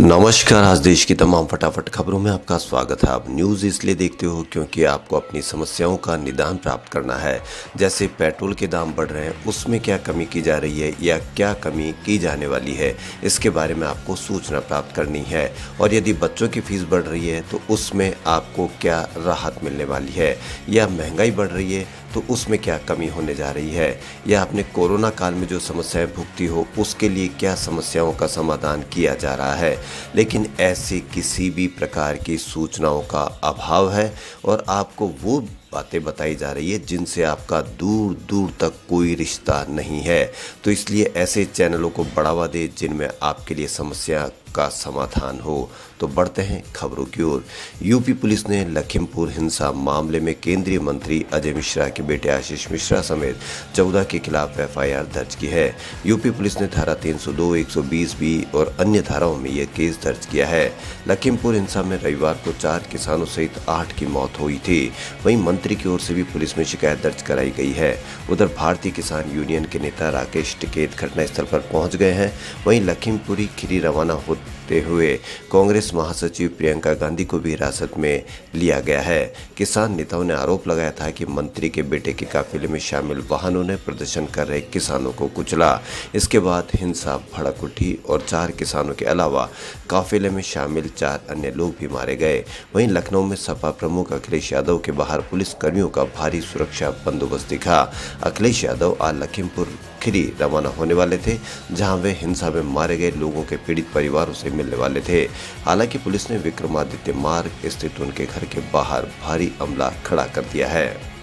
नमस्कार। आज देश की तमाम फटाफट खबरों में आपका स्वागत है। आप न्यूज़ इसलिए देखते हो क्योंकि आपको अपनी समस्याओं का निदान प्राप्त करना है। जैसे पेट्रोल के दाम बढ़ रहे हैं, उसमें क्या कमी की जा रही है या क्या कमी की जाने वाली है, इसके बारे में आपको सूचना प्राप्त करनी है। और यदि बच्चों की फीस बढ़ रही है तो उसमें आपको क्या राहत मिलने वाली है, या महंगाई बढ़ रही है तो उसमें क्या कमी होने जा रही है, या आपने कोरोना काल में जो समस्याएं भुगती हो उसके लिए क्या समस्याओं का समाधान किया जा रहा है। लेकिन ऐसी किसी भी प्रकार की सूचनाओं का अभाव है और आपको वो बातें बताई जा रही है जिनसे आपका दूर दूर तक कोई रिश्ता नहीं है। तो इसलिए ऐसे चैनलों को बढ़ावा दे जिनमें आपके लिए समस्या का समाधान हो। तो बढ़ते हैं खबरों की ओर। यूपी पुलिस ने लखीमपुर हिंसा मामले में केंद्रीय मंत्री अजय मिश्रा के बेटे आशीष मिश्रा समेत 14 के खिलाफ एफआईआर दर्ज की है। यूपी पुलिस ने धारा 302, 120 बी और अन्य धाराओं में यह केस दर्ज किया है। लखीमपुर हिंसा में रविवार को 4 किसानों सहित 8 की मौत हुई थी। वहीं मंत्री की ओर से भी पुलिस में शिकायत दर्ज कराई गई है। उधर भारतीय किसान यूनियन के नेता राकेश टिकैत घटनास्थल पर पहुंच गए हैं। वहीं लखीमपुरी खीरी रवाना होते हुए कांग्रेस महासचिव प्रियंका गांधी को भी हिरासत में लिया गया है। किसान नेताओं ने आरोप लगाया था कि मंत्री के बेटे के काफिले में शामिल वाहनों ने प्रदर्शन कर रहे किसानों को कुचला। इसके बाद हिंसा भड़क उठी और 4 किसानों के अलावा काफिले में शामिल 4 अन्य लोग भी मारे गए। वहीं लखनऊ में सपा प्रमुख अखिलेश यादव के बाहर पुलिस कर्मियों का भारी सुरक्षा बंदोबस्त दिखा। अखिलेश यादव आज लखीमपुर खीरी रवाना होने वाले थे, जहां वे हिंसा में मारे गए लोगों के पीड़ित परिवारों से मिलने वाले थे। हालांकि पुलिस ने विक्रमादित्य मार्ग स्थित उनके घर के बाहर भारी अमला खड़ा कर दिया है।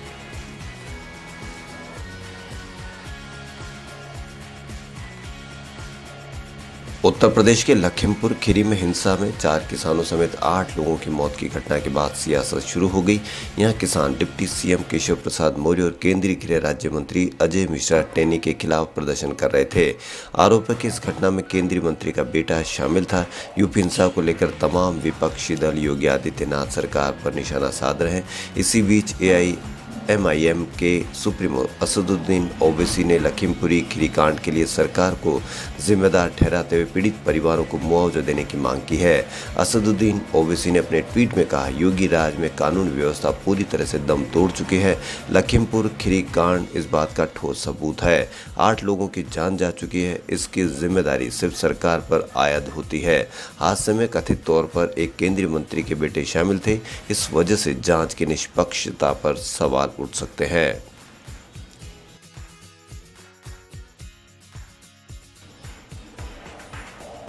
उत्तर प्रदेश के लखीमपुर खीरी में हिंसा में 4 किसानों समेत 8 लोगों की मौत की घटना के बाद सियासत शुरू हो गई। यहां किसान डिप्टी सीएम केशव प्रसाद मौर्य और केंद्रीय गृह राज्य मंत्री अजय मिश्रा टेनी के खिलाफ प्रदर्शन कर रहे थे। आरोप है कि इस घटना में केंद्रीय मंत्री का बेटा शामिल था। यूपी हिंसा को लेकर तमाम विपक्षी दल योगी आदित्यनाथ सरकार पर निशाना साध रहे हैं। इसी बीच एआईएमआईएम के सुप्रीमो असदुद्दीन ओवैसी ने लखीमपुरी खीरी कांड के लिए सरकार को जिम्मेदार ठहराते हुए पीड़ित परिवारों को मुआवजा देने की मांग की है। असदुद्दीन ओवैसी ने अपने ट्वीट में कहा, योगी राज में कानून व्यवस्था पूरी तरह से दम तोड़ चुकी है। लखीमपुर खीरी कांड इस बात का ठोस सबूत है। 8 लोगों की जान जा चुकी है। इसकी जिम्मेदारी सिर्फ सरकार पर आयद होती है। हादसे में कथित तौर पर एक केंद्रीय मंत्री के बेटे शामिल थे। इस वजह से जांच की निष्पक्षता पर सवाल उठ सकते हैं।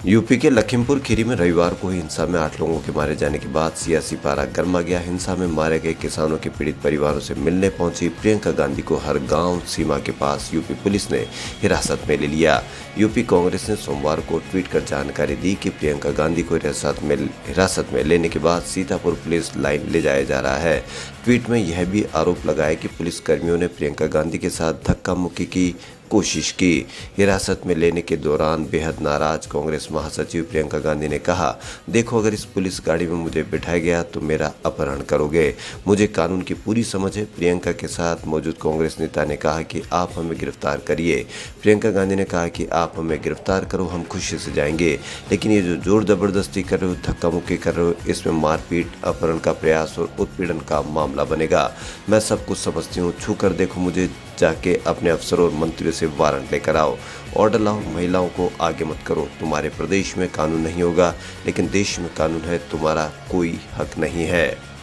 यूपी के लखीमपुर खीरी में रविवार को हुई हिंसा में 8 लोगों के मारे जाने के बाद सियासी पारा गर्मा गया। हिंसा में मारे गए किसानों के पीड़ित परिवारों से मिलने पहुंची प्रियंका गांधी को हर गांव सीमा के पास यूपी पुलिस ने हिरासत में ले लिया। यूपी कांग्रेस ने सोमवार को ट्वीट कर जानकारी दी कि प्रियंका गांधी को हिरासत में लेने के बाद सीतापुर पुलिस लाइन ले जाया जा रहा है। ट्वीट में यह भी आरोप लगाया कि पुलिस कर्मियों ने प्रियंका गांधी के साथ धक्का मुक्की की कोशिश की। हिरासत में लेने के दौरान बेहद नाराज कांग्रेस महासचिव प्रियंका गांधी ने कहा, देखो अगर इस पुलिस गाड़ी में मुझे बिठाया गया तो मेरा अपहरण करोगे। मुझे कानून की पूरी समझ है। प्रियंका के साथ मौजूद कांग्रेस नेता ने कहा कि आप हमें गिरफ्तार करिए। प्रियंका गांधी ने कहा कि आप हमें गिरफ्तार करो, हम खुशी से जाएंगे, लेकिन ये जो जोर जबरदस्ती कर रहे हो, धक्का मुक्की कर रहे हो, इसमें मारपीट, अपहरण का प्रयास और उत्पीड़न का मामला बनेगा। मैं सब कुछ समझती हूँ, छू कर देखो मुझे, जाके अपने अफसरों और मंत्रियों से वारंट लेकर आओ, ऑर्डर लाओ, महिलाओं को आगे मत करो। तुम्हारे प्रदेश में कानून नहीं होगा, लेकिन देश में कानून है, तुम्हारा कोई हक नहीं है।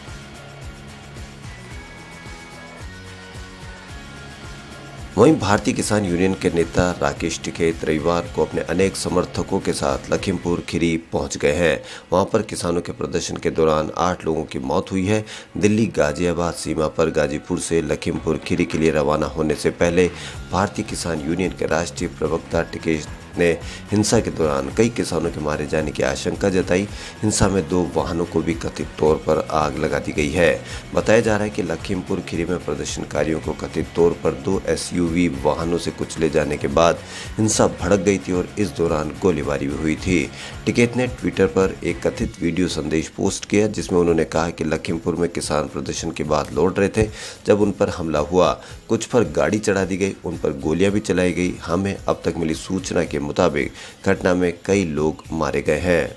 वहीं भारतीय किसान यूनियन के नेता राकेश टिकैत रविवार को अपने अनेक समर्थकों के साथ लखीमपुर खीरी पहुंच गए हैं। वहां पर किसानों के प्रदर्शन के दौरान 8 लोगों की मौत हुई है। दिल्ली गाजियाबाद सीमा पर गाजीपुर से लखीमपुर खीरी के लिए रवाना होने से पहले भारतीय किसान यूनियन के राष्ट्रीय प्रवक्ता टिकैत ने हिंसा के दौरान कई किसानों के मारे जाने की आशंका जताई। हिंसा में 2 वाहनों को भी कथित तौर पर आग लगा दी गई है। बताया जा रहा है कि लखीमपुर खीरी में प्रदर्शनकारियों को कथित तौर पर 2 एसयूवी वाहनों से कुचले जाने के बाद हिंसा भड़क गई थी और इस दौरान गोलीबारी भी हुई थी। टिकैत ने ट्विटर पर एक कथित वीडियो संदेश पोस्ट किया, जिसमें उन्होंने कहा कि लखीमपुर में किसान प्रदर्शन के बाद लौट रहे थे जब उन पर हमला हुआ। कुछ पर गाड़ी चढ़ा दी गई, उन पर गोलियां भी चलाई गई। हमें अब तक मिली सूचना के मुताबिक घटना में कई लोग मारे गए हैं।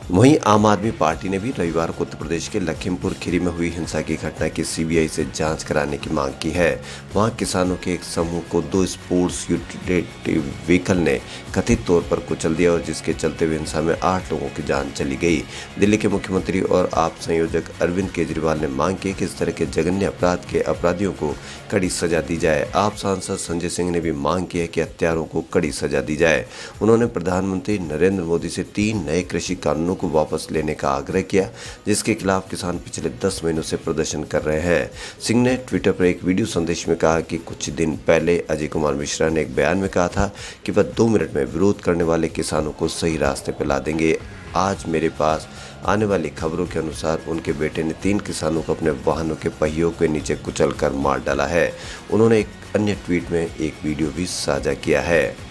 वहीं आम आदमी पार्टी ने भी रविवार को उत्तर प्रदेश के लखीमपुर खीरी में हुई हिंसा की घटना की सीबीआई से जांच कराने की मांग की है। वहां किसानों के एक समूह को 2 स्पोर्ट्स यूटिलिटी व्हीकल ने कथित तौर पर कुचल दिया और जिसके चलते हुए हिंसा में 8 लोगों की जान चली गई। दिल्ली के मुख्यमंत्री और आप संयोजक अरविंद केजरीवाल ने मांग की कि इस तरह के जघन्य अपराध के अपराधियों को कड़ी सजा दी जाए। आप सांसद संजय सिंह ने भी मांग की है कि हत्यारों को कड़ी सजा दी जाए। उन्होंने प्रधानमंत्री नरेंद्र मोदी से 3 नए कृषि कानूनों को वापस लेने का आग्रह किया, जिसके खिलाफ किसान पिछले 10 महीनों से प्रदर्शन कर रहे हैं। सिंह ने ट्विटर पर एक वीडियो संदेश में कहा कि कुछ दिन पहले अजय कुमार मिश्रा ने एक बयान में कहा था कि वह 2 मिनट में विरोध करने वाले किसानों को सही रास्ते पर ला देंगे। आज मेरे पास आने वाली खबरों के अनुसार उनके बेटे ने 3 किसानों को अपने वाहनों के पहियों के नीचे कुचलकर मार डाला है। उन्होंने एक अन्य ट्वीट में एक वीडियो भी साझा किया है।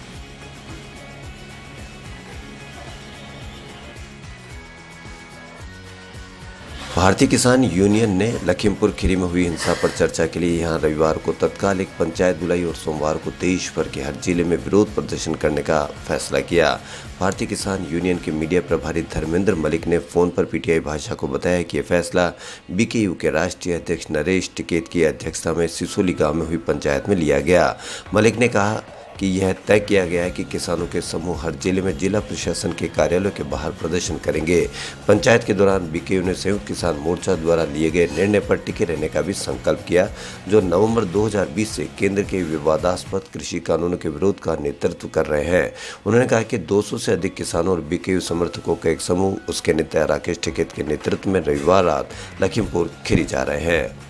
भारतीय किसान यूनियन ने लखीमपुर खीरी में हुई हिंसा पर चर्चा के लिए यहां रविवार को तत्काल एक पंचायत बुलाई और सोमवार को देश भर के हर जिले में विरोध प्रदर्शन करने का फैसला किया। भारतीय किसान यूनियन के मीडिया प्रभारी धर्मेंद्र मलिक ने फोन पर पीटीआई भाषा को बताया कि यह फैसला बीकेयू के राष्ट्रीय अध्यक्ष नरेश टिकैत की अध्यक्षता में सिसोली गांव में हुई पंचायत में लिया गया। मलिक ने कहा कि यह तय किया गया है कि किसानों के समूह हर जिले में जिला प्रशासन के कार्यालयों के बाहर प्रदर्शन करेंगे। पंचायत के दौरान बीकेयू ने संयुक्त किसान मोर्चा द्वारा लिए गए निर्णय पर टिके रहने का भी संकल्प किया, जो नवंबर 2020 से केंद्र के विवादास्पद कृषि कानूनों के विरोध का नेतृत्व कर रहे हैं। उन्होंने कहा कि 200 से अधिक किसानों और बीकेयू समर्थकों का एक समूह उसके नेता राकेश टिकैत के नेतृत्व में रविवार रात लखीमपुर खीरी जा रहे हैं।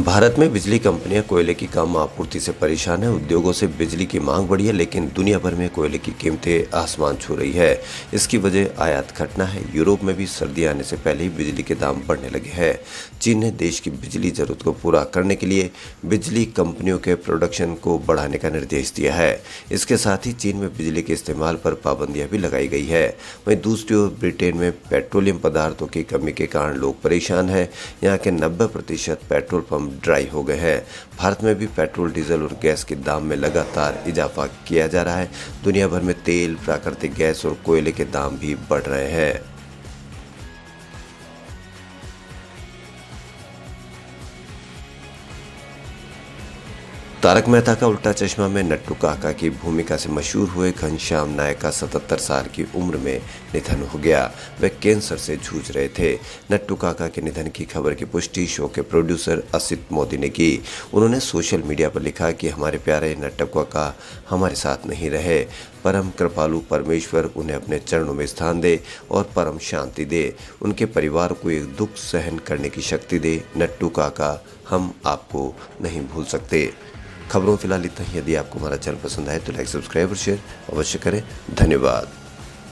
भारत में बिजली कंपनियां कोयले की कम आपूर्ति से परेशान है। उद्योगों से बिजली की मांग बढ़ी है, लेकिन दुनिया भर में कोयले की कीमतें आसमान छू रही है। इसकी वजह आयात घटना है। यूरोप में भी सर्दी आने से पहले ही बिजली के दाम बढ़ने लगे हैं। चीन ने देश की बिजली जरूरत को पूरा करने के लिए बिजली कंपनियों के प्रोडक्शन को बढ़ाने का निर्देश दिया है। इसके साथ ही चीन में बिजली के इस्तेमाल पर पाबंदियां भी लगाई गई है। वहीं दूसरी ओर ब्रिटेन में पेट्रोलियम पदार्थों की कमी के कारण लोग परेशान हैं। यहाँ के 90% पेट्रोल पंप ड्राई हो गए हैं। भारत में भी पेट्रोल, डीजल और गैस के दाम में लगातार इजाफा किया जा रहा है। दुनिया भर में तेल, प्राकृतिक गैस और कोयले के दाम भी बढ़ रहे हैं। तारक मेहता का उल्टा चश्मा में नट्टू काका की भूमिका से मशहूर हुए घनश्याम नायक का 77 साल की उम्र में निधन हो गया। वे कैंसर से जूझ रहे थे। नट्टू काका के निधन की खबर की पुष्टि शो के प्रोड्यूसर असित मोदी ने की। उन्होंने सोशल मीडिया पर लिखा कि हमारे प्यारे नट्टू काका हमारे साथ नहीं रहे। परम कृपालु परमेश्वर उन्हें अपने चरणों में स्थान दे और परम शांति दे। उनके परिवार को एक दुख सहन करने की शक्ति दे। नट्टू काका, हम आपको नहीं भूल सकते। खबरों फिलहाल इतना ही। यदि आपको हमारा चैनल पसंद आए तो लाइक, सब्सक्राइब और शेयर अवश्य करें। धन्यवाद।